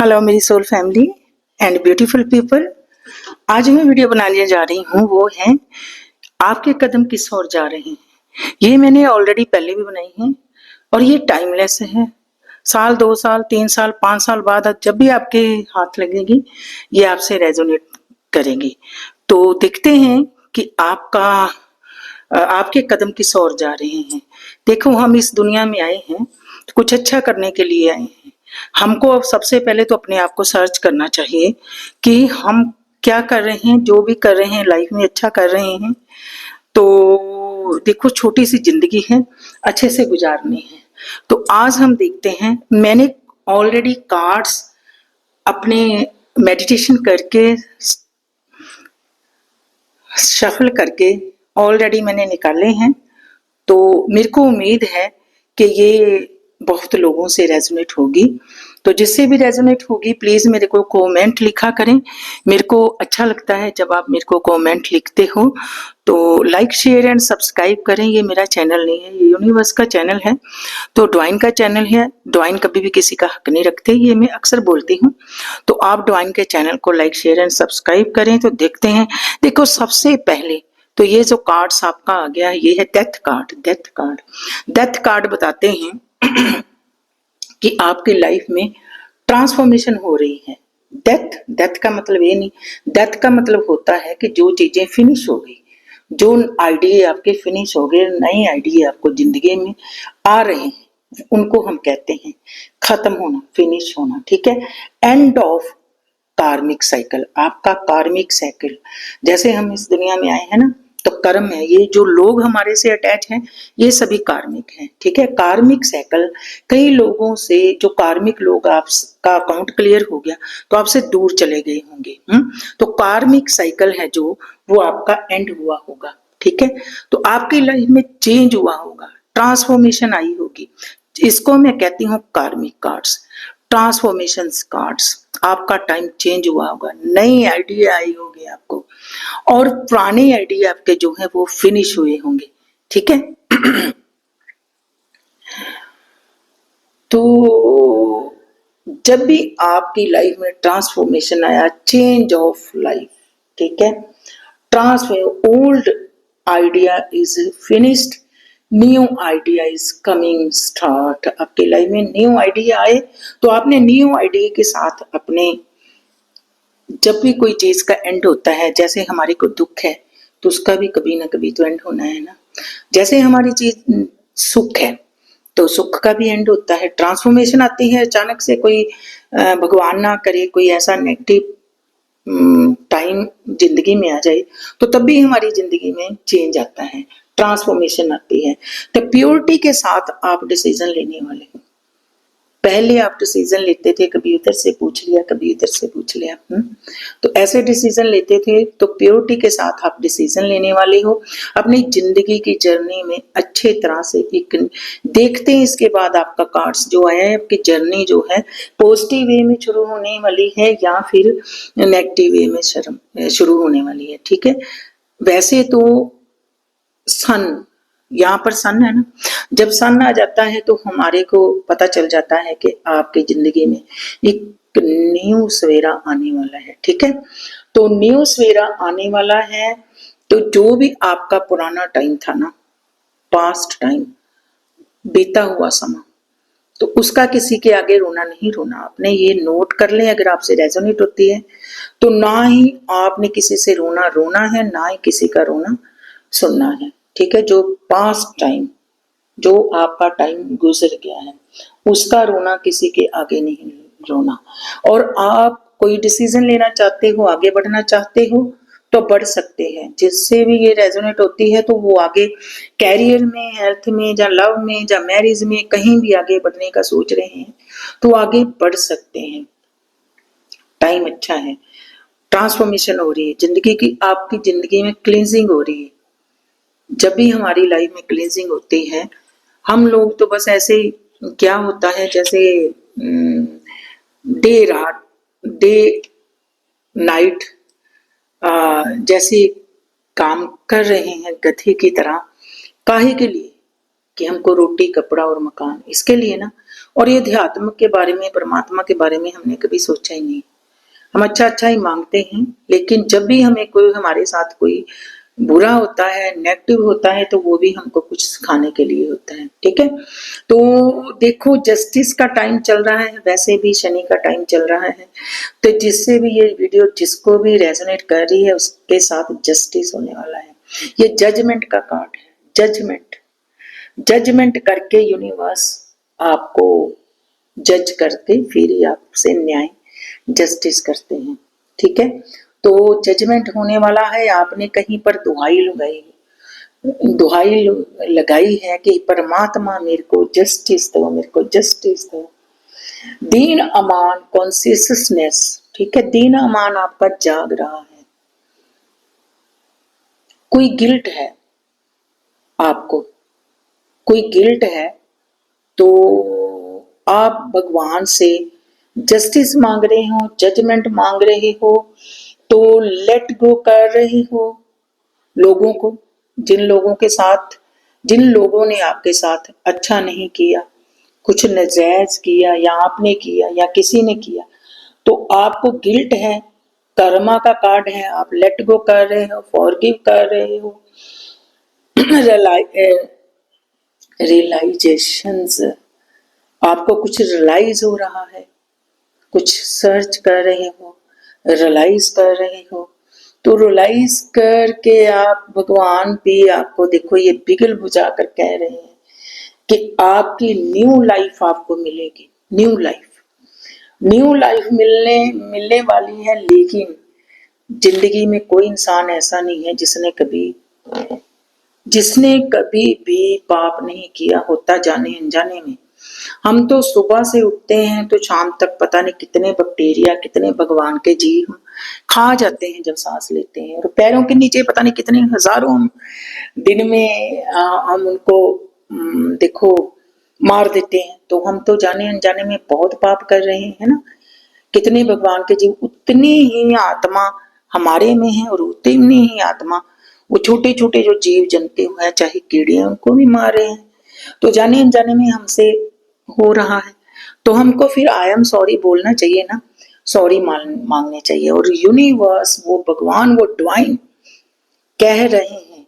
Hello मेरी soul family and beautiful people. आज मैं वीडियो बनाने जा रही हूँ वो है आपके कदम किस ओर जा रहे हैं। ये मैंने ऑलरेडी पहले भी बनाई है और ये टाइमलेस है। साल 2 साल 3 साल 5 साल बाद जब भी आपके हाथ लगेगी ये आपसे रेजोनेट करेगी। तो देखते हैं कि आपके कदम किस ओर जा रहे हैं। देखो, हम इस दुनिया में आए हैं तो कुछ अच्छा करने के लिए आए हैं। हमको अब सबसे पहले तो अपने आप को सर्च करना चाहिए कि हम क्या कर रहे हैं, जो भी कर रहे हैं लाइफ में अच्छा कर रहे हैं। तो देखो, छोटी सी जिंदगी है, अच्छे से गुजारनी है। तो आज हम देखते हैं, मैंने ऑलरेडी कार्ड्स अपने मेडिटेशन करके शफल करके ऑलरेडी मैंने निकाले हैं। तो मेरे को उम्मीद है कि ये बहुत लोगों से रेजोनेट होगी। तो जिससे भी रेजोनेट होगी प्लीज मेरे को कमेंट लिखा करें। मेरे को अच्छा लगता है जब आप मेरे को कमेंट लिखते हो। तो लाइक शेयर एंड सब्सक्राइब करें। ये मेरा चैनल नहीं है, ये यूनिवर्स का चैनल है, तो डिवाइन का चैनल है। डिवाइन कभी भी किसी का हक नहीं रखते, ये मैं अक्सर बोलती हूँ। तो आप डिवाइन के चैनल को लाइक शेयर एंड सब्सक्राइब करें। तो देखते हैं। देखो, सबसे पहले तो ये जो कार्ड्स आपका आ गया है ये है डेथ कार्ड। डेथ कार्ड बताते हैं कि आपकी लाइफ में ट्रांसफॉर्मेशन हो रही है। डेथ का मतलब ये नहीं, डेथ का मतलब होता है कि जो चीजें फिनिश हो गई, जो आइडिया आपके फिनिश हो गए, नए आइडिया आपको जिंदगी में आ रहे हैं, उनको हम कहते हैं खत्म होना, फिनिश होना। ठीक है, एंड ऑफ कार्मिक साइकिल। आपका कार्मिक साइकिल, जैसे हम इस दुनिया में आए हैं ना, तो कर्म है। ये जो लोग हमारे से अटैच हैं ये सभी कार्मिक हैं। ठीक है, कार्मिक साइकिल, कई लोगों से जो कार्मिक लोग आपका अकाउंट क्लियर हो गया तो आपसे दूर चले गए होंगे। तो कार्मिक साइकिल है जो, वो आपका एंड हुआ होगा। ठीक है, तो आपकी लाइफ में चेंज हुआ होगा, ट्रांसफॉर्मेशन आई होगी। इसको मैं कहती हूँ कार्मिक कार्ड्स, ट्रांसफॉर्मेशन कार्ड्स। आपका टाइम चेंज हुआ होगा, नई आइडिया आई होगी आपको, और पुराने आइडिया आपके जो है वो फिनिश हुए होंगे। ठीक है तो जब भी आपकी लाइफ में ट्रांसफॉर्मेशन आया, चेंज ऑफ लाइफ, ठीक है, transform, old idea is finished, new idea is coming start. आपके लाइफ में न्यू आइडिया आए तो आपने न्यू आइडिया के साथ अपने, जब भी कोई चीज का एंड होता है, जैसे हमारे को दुख है तो उसका भी कभी ना कभी तो एंड होना है ना। जैसे हमारी चीज सुख है तो सुख का भी एंड होता है। ट्रांसफॉर्मेशन आती है अचानक से, कोई भगवान ना करे कोई ऐसा नेगेटिव टाइम जिंदगी में आ जाए तो तब भी हमारी जिंदगी में चेंज आता है, ट्रांसफॉर्मेशन आती है। तो प्योरिटी के साथ आप डिसीजन लेने वाले हो। पहले आप डिसीजन लेते थे, कभी उधर से पूछ लिया कभी इधर से पूछ लिया, तो ऐसे डिसीजन लेते थे। तो प्योरिटी के साथ आप डिसीजन लेने वाले हो। अपनी जिंदगी की जर्नी में अच्छे तरह से एक देखते हैं। इसके बाद आपका कार्ड्स जो आया है, आपकी जर्नी जो है पॉजिटिव वे में शुरू होने वाली है या फिर नेगेटिव वे में शुरू होने वाली है। ठीक है, वैसे तो सन, यहाँ पर सन है ना, जब सन आ जाता है तो हमारे को पता चल जाता है कि आपकी जिंदगी में एक न्यू सवेरा आने वाला है। ठीक है, तो न्यू सवेरा आने वाला है। तो जो भी आपका पुराना टाइम था ना, पास्ट टाइम, बीता हुआ समा, तो उसका किसी के आगे रोना नहीं रोना। आपने ये नोट कर ले, अगर आपसे रेजोनेट होती है तो ना ही आपने किसी से रोना है, ना ही किसी का रोना सुनना है। ठीक है, जो पास्ट टाइम, जो आपका टाइम गुजर गया है, उसका रोना किसी के आगे नहीं रोना। और आप कोई डिसीजन लेना चाहते हो, आगे बढ़ना चाहते हो तो बढ़ सकते हैं। जिससे भी ये रेजोनेट होती है तो वो आगे कैरियर में, हेल्थ में, या लव में, या मैरिज में, कहीं भी आगे बढ़ने का सोच रहे हैं तो आगे बढ़ सकते हैं। टाइम अच्छा है, ट्रांसफॉर्मेशन हो रही है जिंदगी की, आपकी जिंदगी में क्लींजिंग हो रही है। जब भी हमारी लाइफ में क्लींजिंग होती है, हम लोग तो बस ऐसे ही, क्या होता है जैसे डे रात, डे नाइट, जैसे काम कर रहे हैं गधे की तरह, काहे के लिए, कि हमको रोटी कपड़ा और मकान, इसके लिए ना। और ये अध्यात्म के बारे में, परमात्मा के बारे में हमने कभी सोचा ही नहीं। हम अच्छा अच्छा ही मांगते हैं, लेकिन जब भी हमें कोई हमारे साथ कोई बुरा होता है, नेगेटिव होता है, तो वो भी हमको कुछ सिखाने के लिए होता है। ठीक है, तो देखो जस्टिस का टाइम चल रहा है, वैसे भी शनि का टाइम चल रहा है, तो जिससे भी ये वीडियो जिसको भी रेजोनेट कर रही है उसके साथ जस्टिस होने वाला है। ये जजमेंट का कार्ड है, जजमेंट। जजमेंट करके यूनिवर्स आपको जज करके फिर ही आपसे न्याय जस्टिस करते हैं। ठीक है, तो जजमेंट होने वाला है। आपने कहीं पर दुहाई लगाई है कि परमात्मा मेरे को जस्टिस दो, मेरे को जस्टिस दो। दीन अमान कॉन्सियसनेस, ठीक है, दीन अमान आपका जाग रहा है। कोई गिल्ट है आपको, कोई गिल्ट है, तो आप भगवान से जस्टिस मांग रहे हो, जजमेंट मांग रहे हो, तो लेट गो कर रहे हो लोगों को, जिन लोगों के साथ, जिन लोगों ने आपके साथ अच्छा नहीं किया, कुछ नाजायज किया, या आपने किया या किसी ने किया, तो आपको गिल्ट है, कर्मा का कार्ड है, आप लेट गो कर रहे हो, फॉरगिव कर रहे हो। रियलाइजेशंस, आपको कुछ रियलाइज हो रहा है, कुछ सर्च कर रहे हो, रियलाइज कर रहे हो, तो रियलाइज करके आप भगवान भी आपको देखो ये बिगल बुझा कर कह रहे हैं कि आपकी न्यू लाइफ आपको मिलेगी, न्यू लाइफ, न्यू लाइफ मिलने वाली है। लेकिन जिंदगी में कोई इंसान ऐसा नहीं है जिसने कभी भी पाप नहीं किया होता, जाने अनजाने में। हम तो सुबह से उठते हैं तो शाम तक पता नहीं कितने बैक्टीरिया, कितने भगवान के जीव खा जाते हैं जब सांस लेते हैं, और पैरों के नीचे पता नहीं कितने हजारों हम दिन में हम उनको देखो मार देते हैं। तो हम तो जाने अनजाने में बहुत पाप कर रहे हैं ना। कितने भगवान के जीव, उतनी ही आत्मा हमारे में है, और उतनी ही आत्मा वो छोटे छोटे जो जीव जंतु हैं, चाहे कीड़े हैं, उनको भी मार रहे हैं। तो जाने अनजाने में हमसे हो रहा है, तो हमको फिर आई एम सॉरी बोलना चाहिए ना, सॉरी मांगने चाहिए। और यूनिवर्स, वो भगवान, वो डिवाइन कह रहे हैं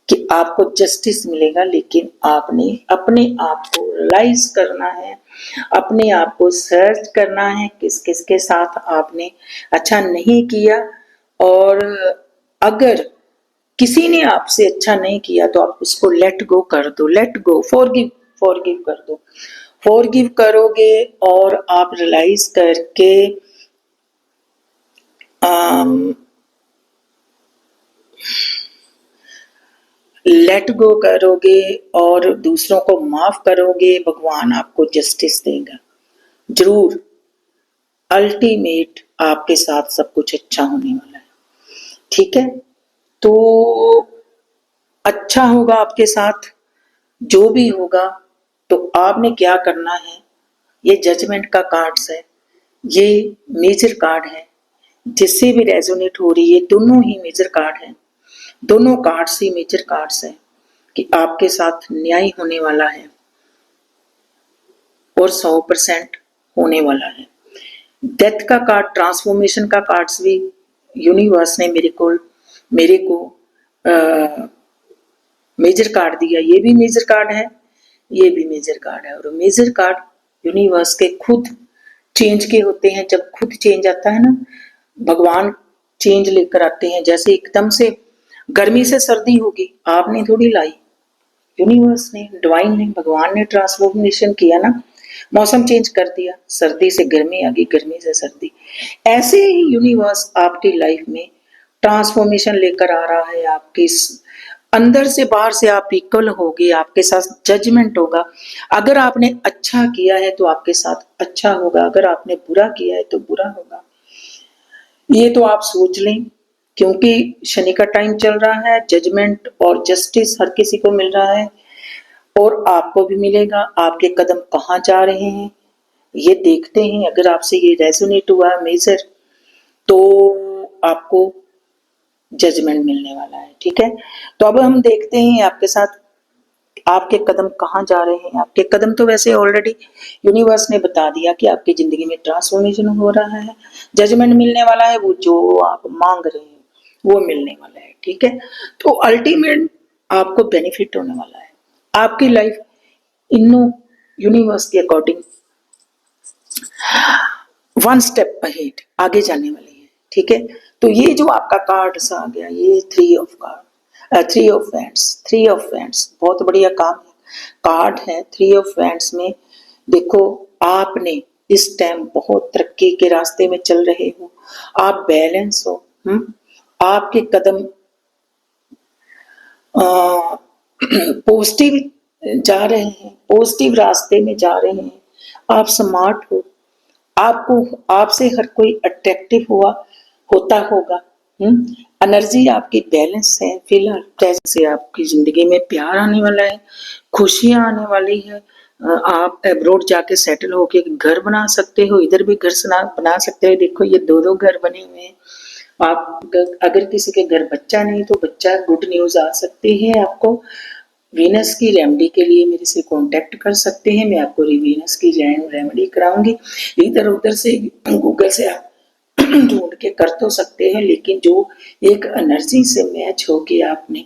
कि आपको जस्टिस मिलेगा, लेकिन आपने अपने आप को रियलाइज करना है, अपने आप को सर्च करना है किस किस के साथ आपने अच्छा नहीं किया। और अगर किसी ने आपसे अच्छा नहीं किया तो आप उसको लेट गो कर दो, लेट गो, फॉरगिव कर दो। फॉरगिव करोगे और आप रियलाइज करके लेट गो करोगे और दूसरों को माफ करोगे, भगवान आपको जस्टिस देगा जरूर। अल्टीमेट आपके साथ सब कुछ अच्छा होने वाला है। ठीक है, तो अच्छा होगा आपके साथ जो भी होगा। तो आपने क्या करना है, ये जजमेंट का कार्ड्स है, ये मेजर कार्ड है, जिससे भी रेजोनेट हो रही है, दोनों ही मेजर कार्ड है, दोनों कार्ड्स ही मेजर कार्ड्स है कि आपके साथ न्याय होने वाला है और 100% होने वाला है। डेथ का कार्ड, ट्रांसफॉर्मेशन का कार्ड्स भी यूनिवर्स ने मेरे को मेजर कार्ड दिया। ये भी मेजर कार्ड है, ये भी मेजर कार्ड है। और मेजर कार्ड यूनिवर्स के खुद चेंज के होते हैं। जब खुद चेंज आता है ना, भगवान चेंज लेकर आते हैं। जैसे एकदम से गर्मी से सर्दी होगी, आपने थोड़ी लाई, यूनिवर्स ने, डिवाइन ने, भगवान ने ट्रांसफॉर्मेशन किया ना, मौसम चेंज कर दिया, सर्दी से गर्मी आ गई, गर्मी से सर्दी। ऐसे ही यूनिवर्स आपकी लाइफ में ट्रांसफॉर्मेशन लेकर आ रहा है। आपकी अंदर से बाहर से आप इक्वल होगे, आपके साथ जजमेंट होगा। अगर आपने अच्छा किया है तो आपके साथ अच्छा होगा, अगर आपने बुरा किया है तो बुरा होगा। ये तो आप सोच लें, क्योंकि शनि का टाइम चल रहा है। जजमेंट और जस्टिस हर किसी को मिल रहा है, और आपको भी मिलेगा। आपके कदम कहाँ जा रहे हैं ये देखते हैं। अगर आपसे ये रेजोनेट हुआ मेजर, तो आपको जजमेंट मिलने वाला है। ठीक है, तो अब हम देखते हैं आपके साथ आपके कदम कहाँ जा रहे हैं। आपके कदम तो वैसे ऑलरेडी यूनिवर्स ने बता दिया कि आपकी जिंदगी में ट्रांसफॉर्मेशन हो रहा है, जजमेंट मिलने वाला है, वो जो आप मांग रहे हैं वो मिलने वाला है, ठीक है। तो अल्टीमेट आपको बेनिफिट होने वाला है। आपकी लाइफ इन यूनिवर्स के अकॉर्डिंग वन स्टेप अहेड आगे जाने वाली है, ठीक है। तो ये जो आपका कार्ड सा आ गया, ये three of wands, three of wands बहुत बढ़िया काम है कार्ड है। थ्री ऑफ वैंड्स में देखो, आपने इस टाइम बहुत तरक्की के रास्ते में चल रहे हो, आप बैलेंस हो, आपके कदम पॉजिटिव जा रहे हैं, पॉजिटिव रास्ते में जा रहे हैं, आप स्मार्ट हो, आपको आपसे हर कोई अट्रैक्टिव होता होगा। एनर्जी आपकी बैलेंस है फिलहाल। जैसे आपकी जिंदगी में प्यार आने वाला है, खुशियां आने वाली है, आप अब्रोड जाके सेटल होके घर बना सकते हो, इधर भी घर बना सकते हो। देखो ये दो दो घर बने हुए हैं। आप अगर किसी के घर बच्चा नहीं तो बच्चा गुड न्यूज आ सकती है आपको। वीनस की रेमेडी के लिए मेरे से कांटेक्ट कर सकते हैं, मैं आपको वीनस की रेमेडी कराऊंगी। इधर उधर से गूगल से आप ढूंढ के कर तो सकते हैं, लेकिन जो एक एनर्जी से मैच हो के आपने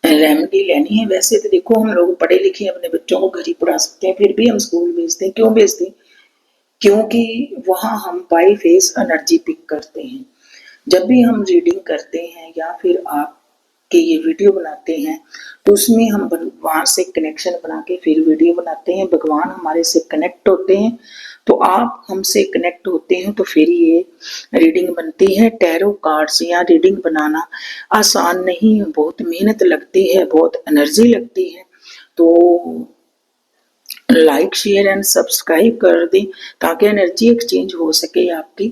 रेमेडी लेनी है। वैसे तो देखो हम लोग पढ़े लिखे अपने बच्चों को घर ही पढ़ा सकते हैं, फिर भी हम स्कूल भेजते हैं। क्यों भेजते हैं? क्योंकि वहां हम बाई फेस एनर्जी पिक करते हैं। जब भी हम रीडिंग करते हैं या फिर आप के ये वीडियो बनाते हैं तो उसमें हम भगवान से कनेक्शन बना के फिर वीडियो बनाते हैं। भगवान हमारे से कनेक्ट होते हैं, तो आप हमसे कनेक्ट होते हैं, तो फिर ये रीडिंग बनती है। टैरो कार्ड्स या रीडिंग बनाना आसान नहीं है, बहुत मेहनत लगती है, बहुत एनर्जी लगती है। तो लाइक शेयर एंड सब्सक्राइब कर दें ताकि एनर्जी एक्सचेंज हो सके आपकी।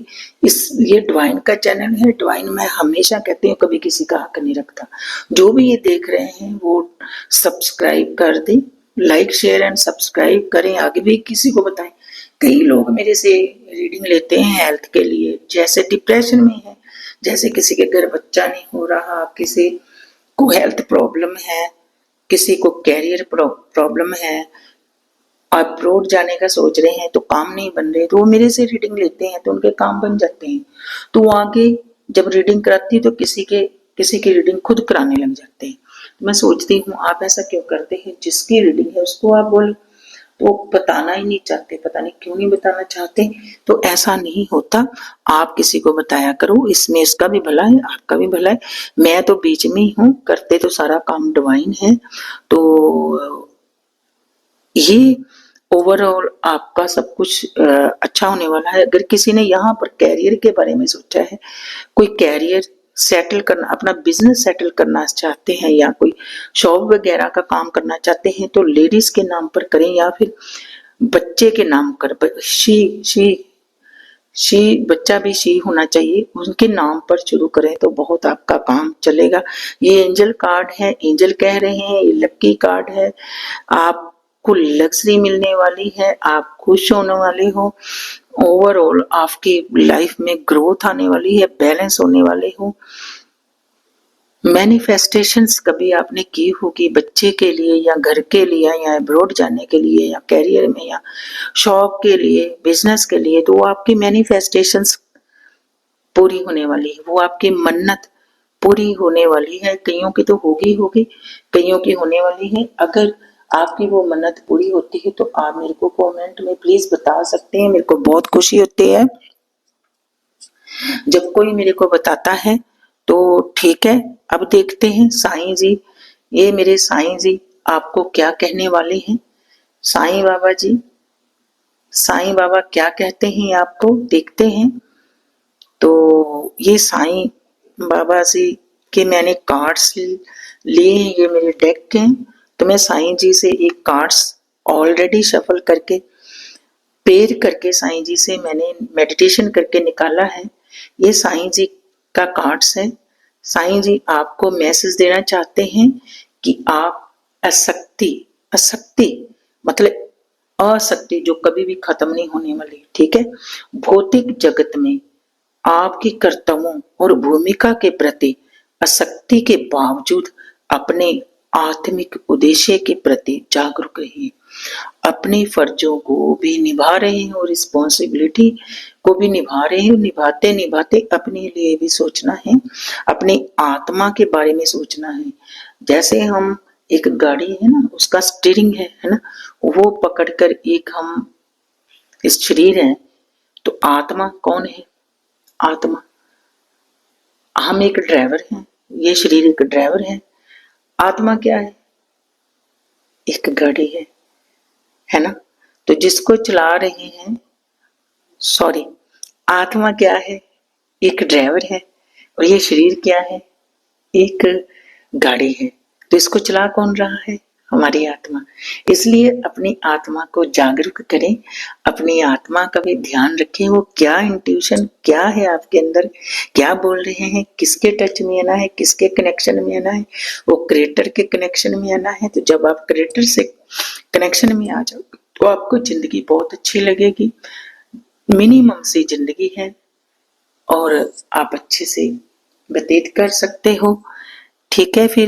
ये डिवाइन का चैनल है। डिवाइन मैं हमेशा कहती हूँ कभी किसी का हक नहीं रखता। जो भी ये देख रहे हैं वो सब्सक्राइब कर दें, लाइक शेयर एंड सब्सक्राइब करें, आगे भी किसी को बताएं। कई लोग मेरे से रीडिंग लेते हैं हेल्थ के लिए, जैसे डिप्रेशन में है, जैसे किसी के घर बच्चा नहीं हो रहा, किसी को हेल्थ प्रॉब्लम है, किसी को कैरियर प्रॉब्लम है, अब्रोड जाने का सोच रहे हैं तो काम नहीं बन रहे, तो वो मेरे से रीडिंग लेते हैं तो उनके काम बन जाते हैं। तो वो आगे जब रीडिंग कराती है तो किसी की रीडिंग खुद कराने लग जाते हैं। तो मैं सोचती हूँ आप ऐसा क्यों करते हैं? जिसकी रीडिंग है उसको आप बोलो, तो बताना ही नहीं चाहते, पता नहीं क्यों नहीं बताना चाहते। तो ऐसा नहीं होता, आप किसी को बताया करो, इसमें इसका भी भला है आपका भी भला है। मैं तो बीच में ही हूँ, करते तो सारा काम डिवाइन है। तो ये ओवरऑल आपका सब कुछ अच्छा होने वाला है। अगर किसी ने यहाँ पर कैरियर के बारे में सोचा है, कोई कैरियर सेटल करना, अपना बिजनेस सेटल करना चाहते हैं या कोई शॉप वगैरह का काम करना चाहते हैं, तो लेडीज के नाम पर करें या फिर बच्चे के नाम कर शी बच्चा भी शी होना चाहिए, उनके नाम पर शुरू करें तो बहुत आपका काम चलेगा। ये एंजल कार्ड है, एंजल कह रहे हैं ये लक्की कार्ड है। आपको लग्जरी मिलने वाली है, आप खुश होने वाले हो, ओवरऑल आपकी लाइफ में ग्रोथ आने वाली है, बैलेंस होने वाले हो। मैनिफेस्टेशंस कभी आपने की होगी बच्चे के लिए या घर के लिए या अब्रॉड जाने के लिए या कैरियर में या शॉप के लिए, बिजनेस के लिए, तो वो आपकी मैनिफेस्टेशंस पूरी होने वाली है, वो आपकी मन्नत पूरी होने वाली है। कईयों की तो होगी, कईयों की होने वाली है। अगर आपकी वो मन्नत पूरी होती है तो आप मेरे को कमेंट में प्लीज बता सकते हैं, मेरे को बहुत खुशी होती है जब कोई मेरे को बताता है। तो ठीक है, अब देखते हैं साईं जी, ये मेरे साईं जी आपको क्या कहने वाले हैं। साईं बाबा जी, साईं बाबा क्या कहते हैं आपको, देखते हैं। तो ये साईं बाबा जी के मैंने कार्ड्स लिए हैं, ये मेरे डेक के हैं। तो मैं साईं जी से एक कार्ड्स ऑलरेडी शफल करके पेयर करके साईं जी से मैंने मेडिटेशन करके निकाला है। ये साईं जी का कार्ड्स है। साईं जी आपको मैसेज देना चाहते हैं कि आप असक्ति मतलब असक्ति जो कभी भी खत्म नहीं होने वाली, ठीक है। भौतिक जगत में आपकी कर्तव्यों और भूमिका के प्रति आसक्ति के बावजूद अपने आत्मिक उद्देश्य के प्रति जागरूक रहिए, अपने फर्जों को भी निभा रहे हैं और रिस्पॉन्सिबिलिटी को भी निभा रहे हैं। निभाते निभाते अपने लिए भी सोचना है, अपनी आत्मा के बारे में सोचना है। जैसे हम एक गाड़ी है ना, उसका स्टीयरिंग है ना, वो पकड़कर एक हम इस शरीर है, तो आत्मा कौन है? आत्मा, हम एक ड्राइवर हैं, ये शरीर एक ड्राइवर है। आत्मा क्या है? एक गाड़ी है ना। तो जिसको चला रहे हैं, सॉरी, आत्मा क्या है? एक ड्राइवर है, और ये शरीर क्या है? एक गाड़ी है। तो इसको चला कौन रहा है? हमारी आत्मा। इसलिए अपनी आत्मा को जागरूक करें, अपनी आत्मा का भी ध्यान रखें। वो क्या इंट्यूशन क्या है आपके अंदर, क्या बोल रहे हैं, किसके टच में आना है, किसके कनेक्शन में आना है? वो क्रिएटर के कनेक्शन में आना है। तो जब आप क्रिएटर से कनेक्शन में आ जाओ तो आपको जिंदगी बहुत अच्छी लगेगी। मिनिमम सी जिंदगी है और आप अच्छे से व्यतीत कर सकते हो। ठीक है, फिर